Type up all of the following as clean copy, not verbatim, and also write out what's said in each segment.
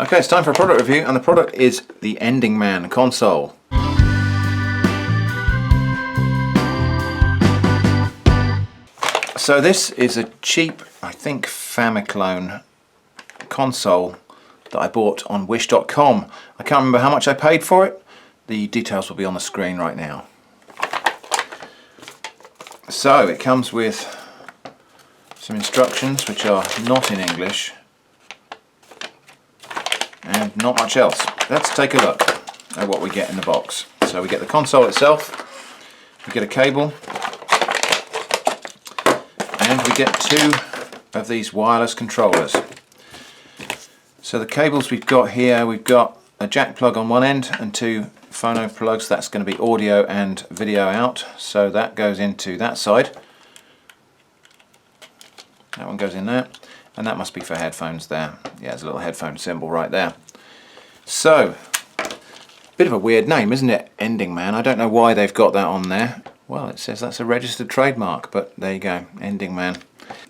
Okay, it's time for a product review, and the product is the Ending Man console. So this is a cheap, I think, Famicom console that I bought on wish.com. I can't remember how much I paid for it. The details will be on the screen right now. So it comes with some instructions which are not in English and not much else. Let's take a look at what we get in the box. So we get the console itself, we get a cable, and we get two of these wireless controllers. So the cables we've got here, we've got a jack plug on one end and two phono plugs. That's going to be audio and video out, so that goes into that side. That one goes in there, and that must be for headphones there. Yeah, there's a little headphone symbol right there. So, bit of a weird name, isn't it? Ending Man. I don't know why they've got that on there. Well, it says that's a registered trademark, but there you go, Ending Man.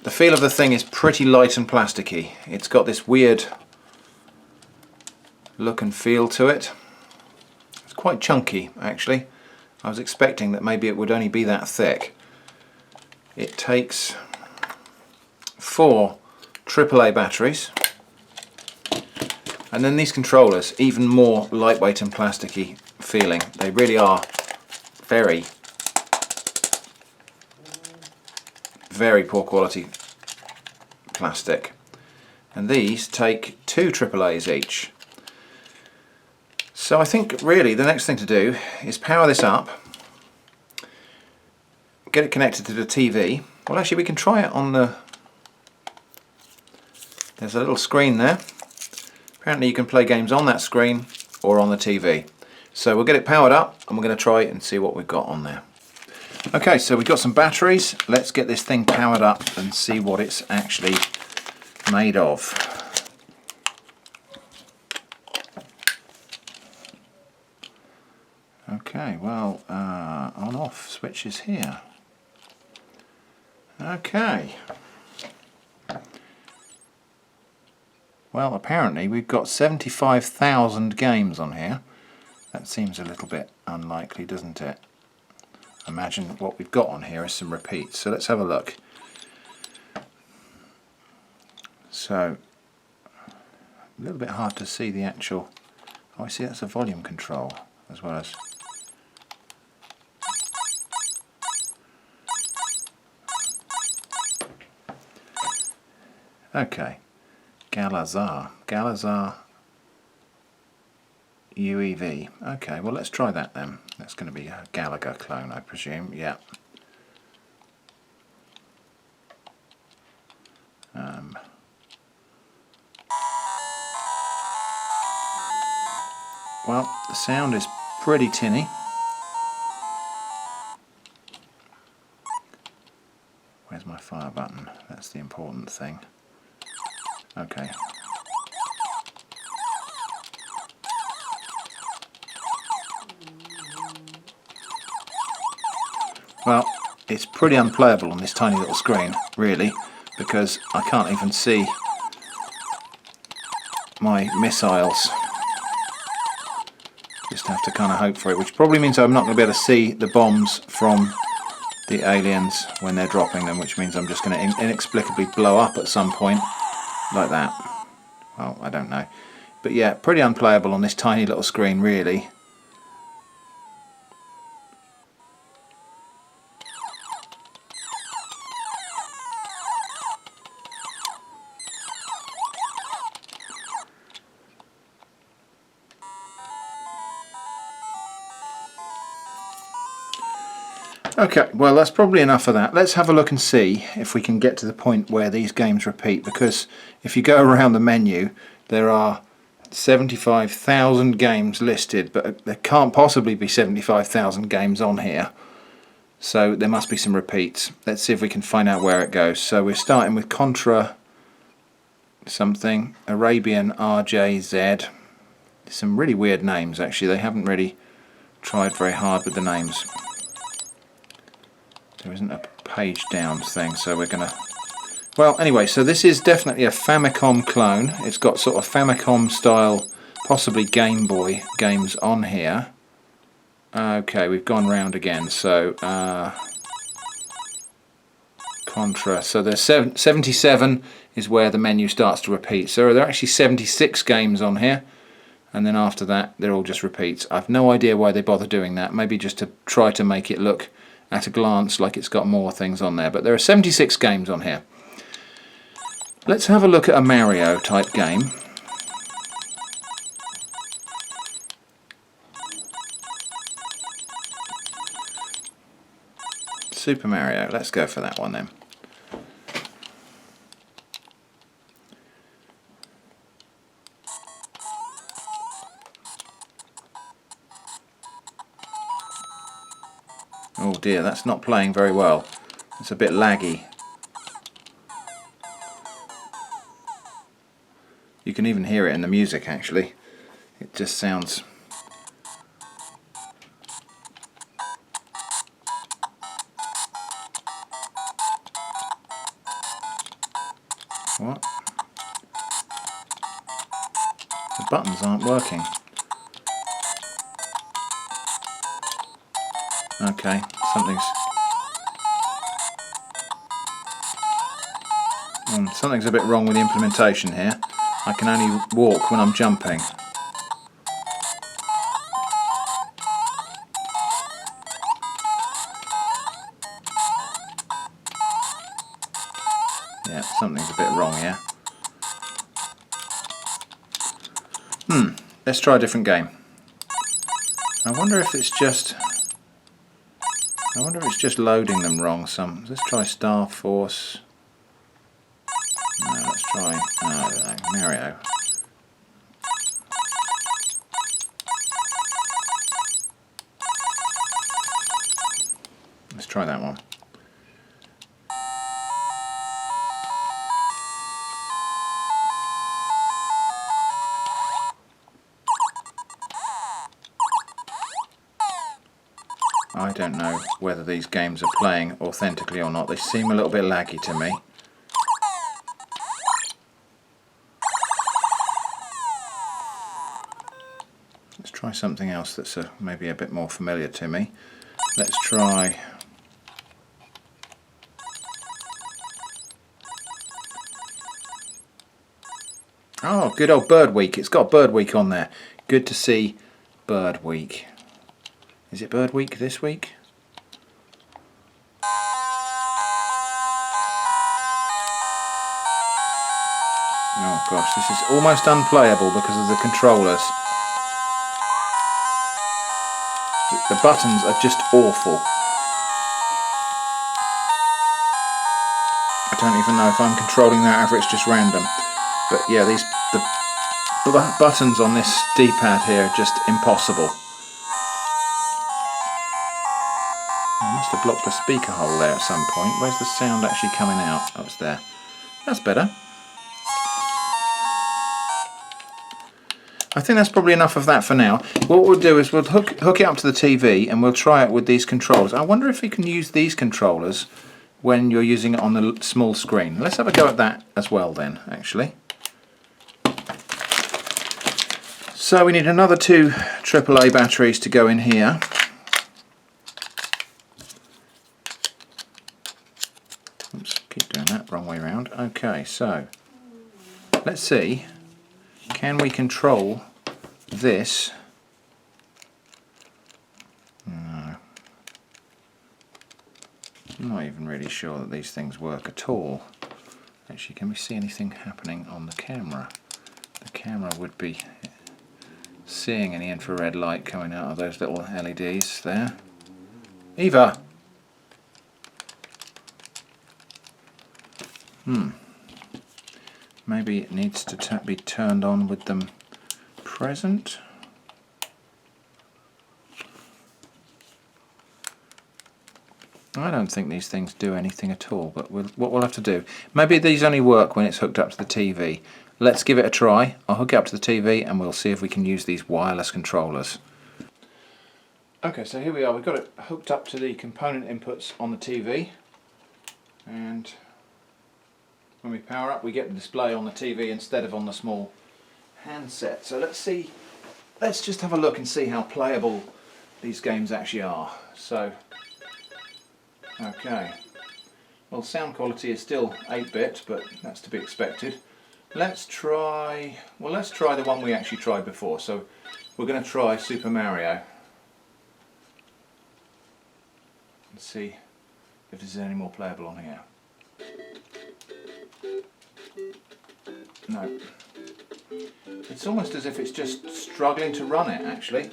The feel of the thing is pretty light and plasticky. It's got this weird look and feel to it. It's quite chunky, actually. I was expecting that maybe it would only be that thick. It takes 4 AAA batteries, and then these controllers, even more lightweight and plasticky feeling. They really are very poor quality plastic, and these take 2 AAAs each. So I think really the next thing to do is power this up, get it connected to the TV. Well, actually we can try it on the, there's a little screen there. Apparently you can play games on that screen or on the TV. So we'll get it powered up and we're going to try it and see what we've got on there. Okay, so we've got some batteries. Let's get this thing powered up and see what it's actually made of. Okay, well, on off switch is here. Okay. Well, apparently we've got 75,000 games on here. That seems a little bit unlikely, doesn't it? Imagine what we've got on here is some repeats. So let's have a look. So, a little bit hard to see the actual... Oh, I see that's a volume control as well as... Okay. Galazar UEV. Okay, well let's try that then. That's going to be a Gallagher clone, I presume. Yeah. Well, the sound is pretty tinny. Where's my fire button? That's the important thing. Okay. Well, it's pretty unplayable on this tiny little screen, really, because I can't even see my missiles. Just have to kind of hope for it, which probably means I'm not going to be able to see the bombs from the aliens when they're dropping them, which means I'm just going to inexplicably blow up at some point, like that. Well, I don't know. But yeah, pretty unplayable on this tiny little screen, really. Okay, well that's probably enough of that. Let's have a look and see if we can get to the point where these games repeat, because if you go around the menu there are 75,000 games listed, but there can't possibly be 75,000 games on here, so there must be some repeats. Let's see if we can find out where it goes. So we're starting with Contra something, Arabian RJZ. Some really weird names actually, they haven't really tried very hard with the names. There isn't a page down thing, so we're going to Well, anyway, so this is definitely a Famicom clone. It's got sort of Famicom style, possibly Game Boy games on here. Okay, we've gone round again. So Contra. So there's 77 is where the menu starts to repeat. So there are actually 76 games on here, and then after that they're all just repeats. I've no idea why they bother doing that. Maybe just to try to make it look at a glance like it's got more things on there. But there are 76 games on here. Let's have a look at a Mario type game. Super Mario. Let's go for that one then. Oh dear, that's not playing very well. It's a bit laggy. You can even hear it in the music actually. It just sounds... What? The buttons aren't working. Okay, something's a bit wrong with the implementation here. I can only walk when I'm jumping. Yeah, something's a bit wrong here. Let's try a different game. I wonder if it's just loading them wrong. Let's try Star Force. No, let's try Mario. Let's try that one. I don't know whether these games are playing authentically or not. They seem a little bit laggy to me. Let's try something else that's maybe a bit more familiar to me. Let's try... Oh, good old Bird Week. It's got Bird Week on there. Good to see Bird Week. Is it Bird Week this week? Oh gosh, this is almost unplayable because of the controllers. The buttons are just awful. I don't even know if I'm controlling that or if it's just random. But yeah, the buttons on this D-pad here are just impossible. I must have blocked a speaker hole there at some point. Where's the sound actually coming out? Oh, it's there. That's better. I think that's probably enough of that for now. What we'll do is we'll hook it up to the TV and we'll try it with these controllers. I wonder if you can use these controllers when you're using it on the small screen. Let's have a go at that as well then, actually. So we need another 2 AAA batteries to go in here. Oops, keep doing that, wrong way around. Okay, so let's see. Can we control this? No. I'm not even really sure that these things work at all. Actually, can we see anything happening on the camera? The camera would be seeing any infrared light coming out of those little LEDs there. Eva! Maybe it needs to be turned on with them present. I don't think these things do anything at all, but what we'll have to do, maybe these only work when it's hooked up to the TV. Let's give it a try. I'll hook it up to the TV and we'll see if we can use these wireless controllers. Okay, so here we are. We've got it hooked up to the component inputs on the TV, and when we power up we get the display on the TV instead of on the small handset. So let's just have a look and see how playable these games actually are. So, okay, well, sound quality is still 8-bit, but that's to be expected. Let's try the one we actually tried before. So we're going to try Super Mario and see if there's any more playable on here. No. It's almost as if it's just struggling to run it, actually.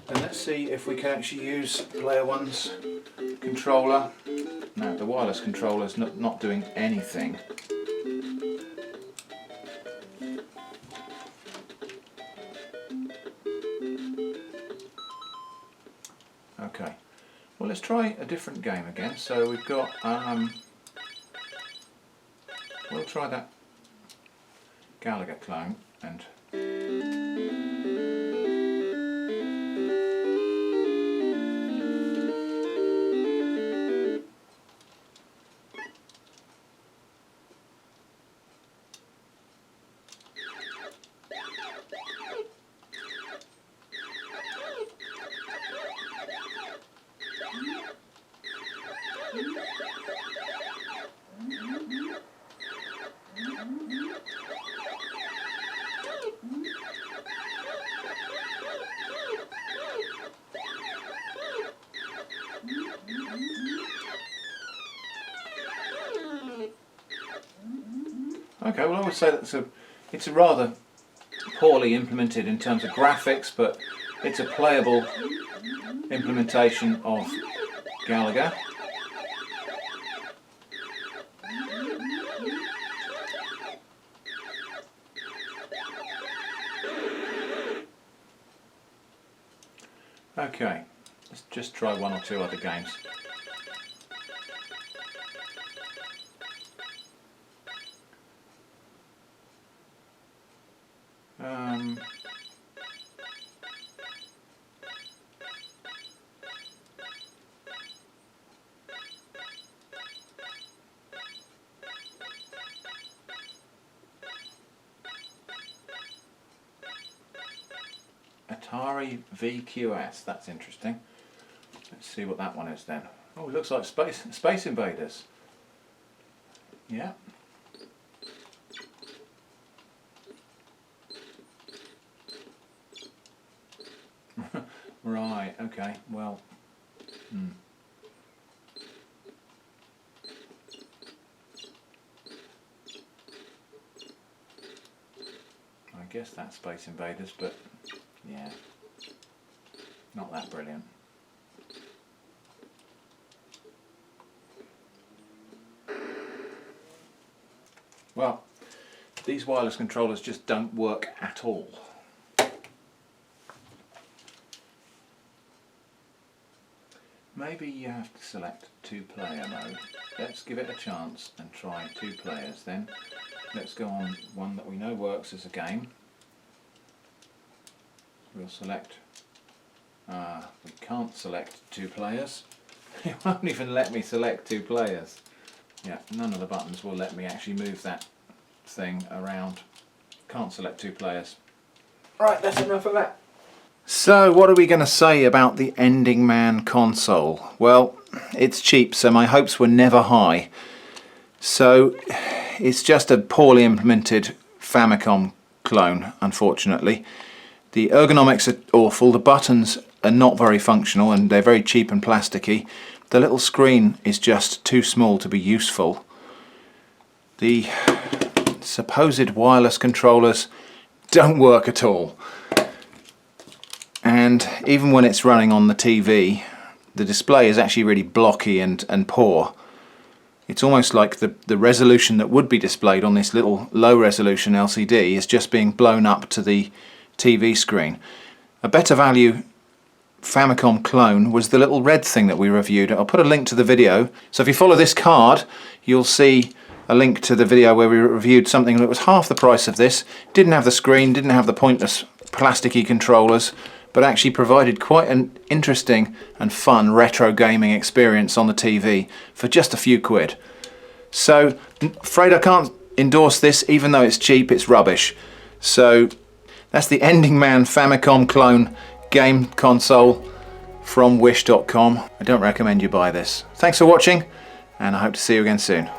And let's see if we can actually use Player One's controller. No, the wireless controller's not doing anything. Okay, well, let's try a different game again. So we've got, we'll try that Galaga clone and okay, well, I would say that it's a rather poorly implemented in terms of graphics, but it's a playable implementation of Galaga. Okay, let's just try one or two other games. Atari VQS, that's interesting. Let's see what that one is then. Oh, it looks like Space Invaders. Yeah. Right, okay, well. I guess that's Space Invaders, but yeah, not that brilliant. Well, these wireless controllers just don't work at all. Maybe you have to select 2-player mode. Let's give it a chance and try 2 players then. Let's go on one that we know works as a game. We'll select, we can't select 2 players. It won't even let me select 2 players. Yeah, none of the buttons will let me actually move that thing around. Can't select 2 players. Right, that's enough of that. So what are we going to say about the Ending Man console? Well, it's cheap, so my hopes were never high. So it's just a poorly implemented Famicom clone, unfortunately. The ergonomics are awful, the buttons are not very functional and they're very cheap and plasticky. The little screen is just too small to be useful. The supposed wireless controllers don't work at all. And even when it's running on the TV, the display is actually really blocky and poor. It's almost like the resolution that would be displayed on this little low resolution LCD is just being blown up to the TV screen. A better value Famicom clone was the little red thing that we reviewed. I'll put a link to the video. So if you follow this card, you'll see a link to the video where we reviewed something that was half the price of this. Didn't have the screen, didn't have the pointless plasticky controllers, but actually provided quite an interesting and fun retro gaming experience on the TV for just a few quid. So, afraid I can't endorse this, even though it's cheap, it's rubbish. So that's the Ending Man Famicom clone game console from wish.com. I don't recommend you buy this. Thanks for watching, and I hope to see you again soon.